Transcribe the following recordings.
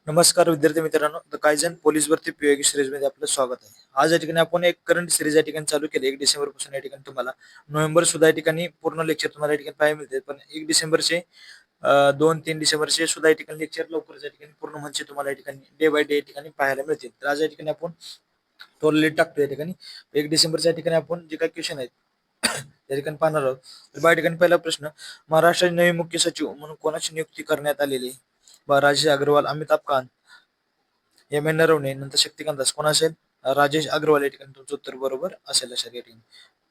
नमस्कार विद्यार्थी मित्रांनो, द कायझन पोलीस भरती पीओके सिरीज मध्ये आपलं स्वागत आहे. आज या ठिकाणी आपण एक करंट सिरीज या ठिकाणी चालू केली. 1 डिसेंबर पासून या ठिकाणी तुम्हाला नोव्हेंबर सुद्धा या ठिकाणी पूर्ण लेक्चर तुम्हाला या ठिकाणी पाहायला मिळते. पण 1 डिसेंबरचे 2-3 डिसेंबरचे सुद्धा या ठिकाणी लेक्चर लवकरच या ठिकाणी पूर्ण म्हणजे तुम्हाला या ठिकाणी डे बाय डे या ठिकाणी पाहायला मिळतील. तर आज या ठिकाणी आपण तो लेट टाकतो या ठिकाणी 1 डिसेंबरच्या ठिकाणी आपण जे काही क्वेश्चन आहेत त्या ठिकाणी पाहणार आहोत. तर या ठिकाणी पहिला प्रश्न, महाराष्ट्राचे नवे मुख्य सचिव म्हणून कोणाची नियुक्ती करण्यात आलेली? राजेश अग्रवाल, अमिताभ कांत, एम.एन. नरवणे, नंतर शक्तिकांत दास. कोण असेल? राजेश अग्रवाल या ठिकाणी तुमचं उत्तर बरोबर असेल अशा या ठिकाणी.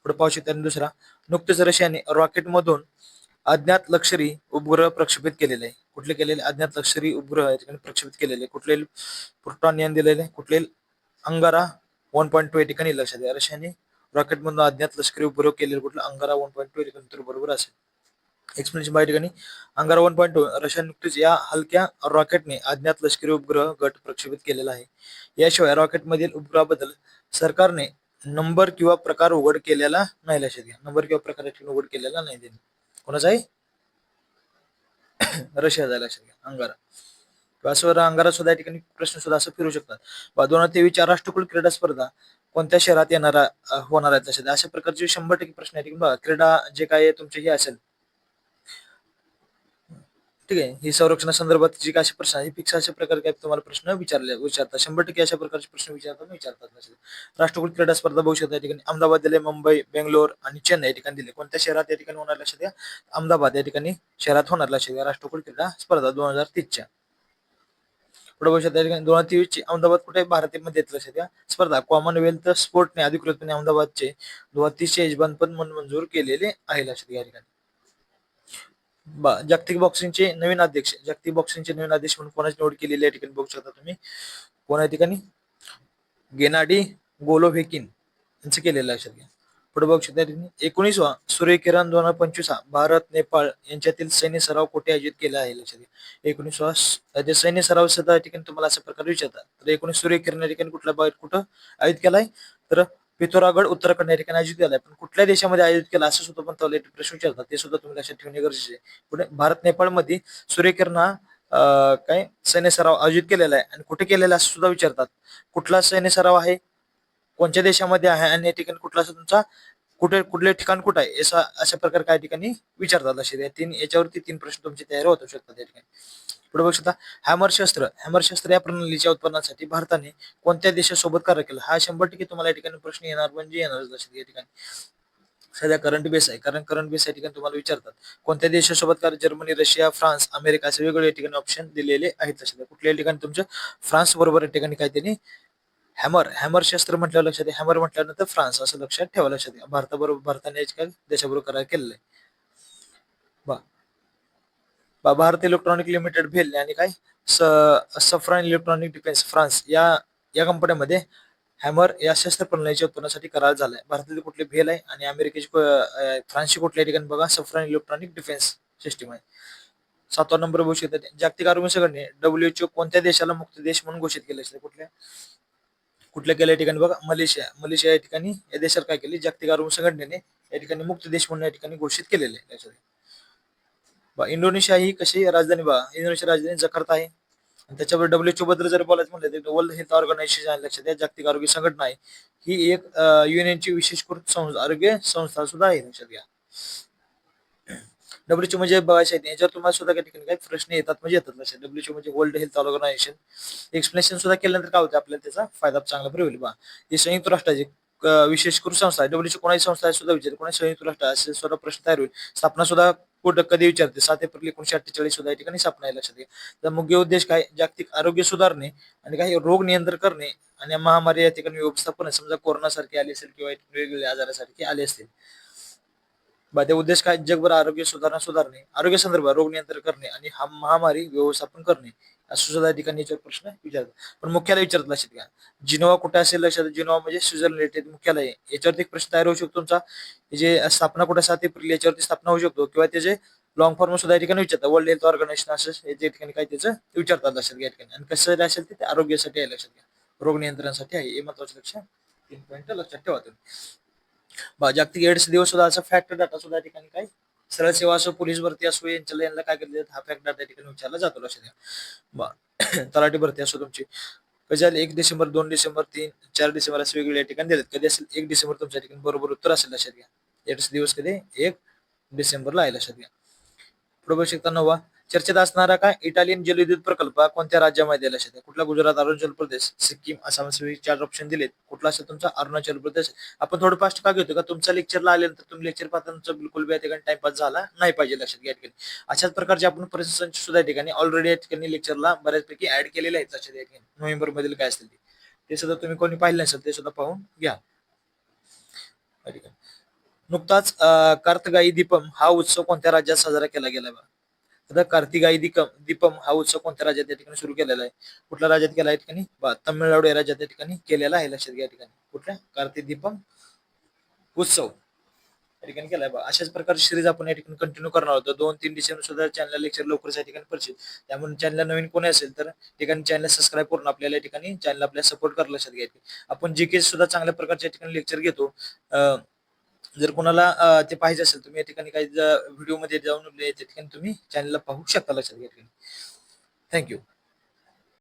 पुढे पाहू शकता. आणि दुसरा, नुकतेच रशियाने रॉकेटमधून अज्ञात लष्करी उपग्रह प्रक्षेपित केलेले आहे. कुठले केलेले? अज्ञात लष्करी उपग्रह या ठिकाणी प्रक्षेपित केलेले. कुठले? प्रोटॉन यान दिलेले. कुठले? अंगारा 1.2 या ठिकाणी लक्षात घ्या. रशियाने रॉकेटमधून अज्ञात लष्करी उपग्रह केलेले. कुठलं? अंगारा 1.2 या ठिकाणी उत्तर बरोबर असेल. एक्सप्लेनेशन बाय ठिकाणी, अंगारा 1.2 रशिया नुकतीच या हलक्या रॉकेटने अज्ञात लष्करी उपग्रह गट प्रक्षेपित केलेला आहे. याशिवाय रॉकेटमधील उपग्रहाबद्दल सरकारने नंबर किंवा प्रकार उघड केलेला नाही. लक्षात घ्या, नंबर किंवा प्रकार उघड केलेला नाही. कोणाचा आहे? रशियाचा. लक्षात घ्या, अंगारा. असं अंगारा सुद्धा या ठिकाणी प्रश्न सुद्धा असं फिरू शकतात. 2023च्या राष्ट्रकुल क्रीडा स्पर्धा कोणत्या शहरात होणार आहेत? लक्षात, अशा प्रकारचे 100% प्रश्न आहे. बघा, क्रीडा जे काय तुमचे हे असेल, ठीक आहे, ही संरक्षणासंदर्भात जी काही प्रश्न आहे फिक्स अशा प्रकारे काय तुम्हाला प्रश्न विचारतात. 100% अशा प्रकारचे प्रश्न विचारतात. राष्ट्रकुल क्रीडा स्पर्धा बघू शकता. या ठिकाणी अहमदाबाद दिले, मुंबई, बेंगलोर आणि चेन्नई या ठिकाणी दिले. कोणत्या शहरात या ठिकाणी होणार? लक्षात घ्या, अहमदाबाद या ठिकाणी शहरात होणार. लक्षात घ्या, राष्ट्रकुल क्रीडा स्पर्धा 2030च्या. पुढे बघू शकता. या ठिकाणी 2023 ची अहमदाबाद कुठे? भारतामध्ये येत. लक्षात घ्या, स्पर्धा कॉमनवेल्थ स्पोर्टने अधिकृतपणे अहमदाबादचे 2030चे यजमानपद म्हणून मंजूर केलेले आहे. लक्षात घ्या. या ठिकाणी जागतिक बॉक्सिंगचे नवीन अध्यक्ष, म्हणून कोणाची निवड केलेली या ठिकाणी बघू शकता तुम्ही. कोणा ठिकाणी? गेनाडी गोलोव्हिकिन यांचं केलेलं. लक्षात घ्या. पुढे बघू शकता. 19वा सूर्यकिरण 2025 भारत नेपाळ यांच्यातील सैन्य सराव कुठे आयोजित केला आहे? लक्षात घ्या, 19वा सैन्य सराव सुद्धा या ठिकाणी तुम्हाला अशा प्रकारे विचारतात. तर 19 सूर्यकिरण या ठिकाणी कुठल्या कुठं आयोजित केलाय? तर पिथोरागड उत्तराखंड या ठिकाणी आयोजित केलाय. पण कुठल्या देशामध्ये आयोजित केला असं सुद्धा पण प्रश्न विचारतात. ते सुद्धा तुम्ही लक्षात ठेवणे गरजेचे आहे. पुढे भारत नेपाळ मध्ये सूर्यकिरण हा काय सैन्य सराव आयोजित केलेला आहे आणि कुठे केलेला असं सुद्धा विचारतात. कुठला सैन्य सराव आहे, कोणत्या देशामध्ये आहे आणि या ठिकाणी कुठला तुमचा कुठले ठिकाण कुठं आहे, अशा प्रकारे काही ठिकाणी विचारतात. असे याच्यावरती 3 प्रश्न तुमची तयारी होऊ शकतात या ठिकाणी. पुढे बघू शकता. हॅमर शस्त्र या प्रणालीच्या उत्पादनासाठी भारताने कोणत्या देशासोबत करार केला? हा 100% तुम्हाला या ठिकाणी प्रश्न येणार म्हणजे येणारच. लक्षात या ठिकाणी सध्या करंट बेस आहे, कारण करंट बेस या ठिकाणी तुम्हाला विचारतात कोणत्या देशासोबत करार? जर्मनी, रशिया, फ्रान्स, अमेरिका असे वेगवेगळे या ठिकाणी ऑप्शन दिलेले आहेत. लक्षात कुठल्या ठिकाणी तुमचं फ्रान्स बरोबर या ठिकाणी काय त्यांनी हॅमर शस्त्र म्हटल्यावर लक्षात घ्या, हॅमर म्हटल्यानंतर फ्रान्स असं लक्षात ठेवा. लक्षात घ्या, भारताने काय देशाबरोबर करार केलेला आहे. भारत इलेक्ट्रॉनिक लिमिटेड भेल आणि काय सफ्रान इलेक्ट्रॉनिक डिफेन्स फ्रान्स या कंपन्यांमध्ये हॅमर या शस्त्र प्रणालीच्या उत्पन्नासाठी करार झालाय. भारतातील कुठले? भेल आहे आणि अमेरिकेची फ्रान्सची कुठल्या ठिकाणी बघा सफ्रान इलेक्ट्रॉनिक डिफेन्स सिस्टीम आहे. 7वा नंबर बघू शकता. जागतिक आरोग्य संघटने WHO कोणत्या देशाला मुक्त देश म्हणून घोषित केले? कुठल्या केल्या ठिकाणी बघा, मलेशिया या ठिकाणी या देशाला काय केले? जागतिक आरोग्य संघटनेने या ठिकाणी मुक्त देश म्हणून या ठिकाणी घोषित केलेले आहे. इंडोनेशिया ही कशी राजधानी? बघा, इंडोनेशिया राजधानी जकार्ता आहे. त्याच्यावर WHO बद्दल जर बोलायचं म्हणलं तर वर्ल्ड हेल्थ ऑर्गनायझेशन लक्षात द्या, जागतिक आरोग्य संघटना आहे. ही एक युएनची विशेषकृत आरोग्य संस्था सुद्धा आहे. लक्षात घ्या. WHO म्हणजे बघायचं आहे, याच्यावर तुम्हाला सुद्धा काही ठिकाणी काही प्रश्न येतात म्हणजे येतात. लक्षात, WHO म्हणजे वर्ल्ड हेल्थ ऑर्गनायझेशन. एक्सप्लेनेशन सुद्धा केल्यानंतर काय होतं, आपल्याला त्याचा फायदा चांगला होईल. बघा, ही संयुक्त राष्ट्राची विशेषकृत संस्था आहे. WHO कोणाची संस्था आहे सुद्धा विचार, कोणाची संयुक्त राष्ट्र असे सुद्धा प्रश्न तयार होईल. स्थापना सुद्धा कुठं कधी विचारते? 7 एप्रिल 1948 सुद्धा या ठिकाणी स्थापना आहे. लक्षात घ्या. तर मुख्य उद्देश काय? जागतिक आरोग्य सुधारणे आणि काही रोग नियंत्रण करणे आणि महामारी या ठिकाणी व्यवस्थापन. समजा कोरोना सारखे आले असेल किंवा वेगवेगळ्या आजारासारखे आले असतील, ते उद्देश काय? जगभर आरोग्य आरोग्य संदर्भात रोग नियंत्रण करणे आणि महामारी व्यवस्थापन करणे असं सुद्धा या ठिकाणी याच्यावर प्रश्न विचारतात. पण मुख्यालय विचारत. लक्षात घ्या, जिनोवा कुठे असेल? लक्षात, जिनोवा म्हणजे स्वित्झर्लंड मुख्यालय आहे. याच्यावरती एक प्रश्न तयार होऊ शकतो तुमचा, जे स्थापना कुठे? 7 एप्रिल याच्यावरती स्थापना होऊ शकतो, किंवा त्याचे लॉंग फॉर्म सुद्धा या ठिकाणी विचारतात. वर्ल्ड हेल्थ ऑर्गनायझेशन असं या ठिकाणी काय त्याचं विचारतात. लक्षात घ्या ठिकाणी. आणि कसं असेल ते आरोग्यासाठी आहे. लक्षात घ्या, रोग नियंत्रणासाठी आहे. हे महत्वाचं लक्षात 3 पॉईंट लक्षात ठेवा तुम्ही. जागतिक एड्स दिवस सुद्धा असा फॅक्ट डाटा सुद्धा या ठिकाणी काय सरळ सेवा असो, पोलीस भरती असो, यांना काय केलं हा फॅक्ट डाटा ठिकाणी विचारला जातो. लक्षात घ्या. तलाठी भरती असो तुमची कधी झाली 1 डिसेंबर, 2 डिसेंबर, 3, 4 डिसेंबर असे वेगवेगळ्या ठिकाणी देतात. कधी असेल 1 डिसेंबर तुमच्या ठिकाणी बरोबर उत्तर असेल. लक्षात घ्या. याच दिवस कधी 1 डिसेंबरला आहे. लक्षात घ्या. पुढे बघू शकता 9वा चर्चेत असणारा काय इटालियन जलविद्युत प्रकल्प कोणत्या राज्यामध्ये आहे. लक्षात घ्या. कुठला? गुजरात, अरुणाचल प्रदेश, सिक्कीम, आसाम असे 4 ऑप्शन दिलेत. कुठला असेल तुमचा? अरुणाचल प्रदेश. आपण थोडं फास्ट का घेतो का तुमच्या लेक्चरला आल्यानंतर तुम्ही लेक्चर पाहता तुमचा बिलकुल बी या ठिकाणी टाइमपास झाला नाही पाहिजे. लक्षात घ्या. ठिकाणी अशाच प्रकारचे आपण प्रश्न सुद्धा ठिकाणी ऑलरेडी या ठिकाणी लेक्चरला बऱ्याचपैकी ऍड केलेले आहेत. लक्षात घ्या. नोव्हेंबर मधील काय असतील ते सुद्धा तुम्ही कोणी पाहिलं नसेल ते सुद्धा पाहून घ्या. नुकताच कार्तिगाई दीपम हा उत्सव कोणत्या राज्यात साजरा केला गेला? आता कार्तिगाई दीपम हा उत्सव कोणत्या राज्यात या ठिकाणी सुरू केलेला आहे? कुठल्या राज्यात केला आहे? ठिकाणी तमिळनाडू या राज्यात या ठिकाणी केलेला आहे. लक्षात घ्या. ठिकाणी कुठल्या? कार्तिक दीपम उत्सव या ठिकाणी केलाय. अशाच प्रकारची सिरीज आपण या ठिकाणी कंटिन्यू करणार होतो. 2-3 डिसेंबर सुद्धा चॅनल लेक्चर लवकरच या ठिकाणी परिचित. त्यामुळे चॅनल नवीन कोणी असेल तर ठिकाणी चॅनल सबस्क्राईब करून आपल्याला या ठिकाणी चॅनल आपल्याला सपोर्ट करायला. लक्षात घ्या. आपण जीके सुद्धा चांगल्या प्रकारच्या ठिकाणी लेक्चर घेतो. जर कोणाला ते पाहिजे असेल तुम्ही या ठिकाणी काही व्हिडिओ मध्ये जाऊन त्या ठिकाणी तुम्ही चॅनलला पाहू शकता. लक्षात घ्या. थँक्यू.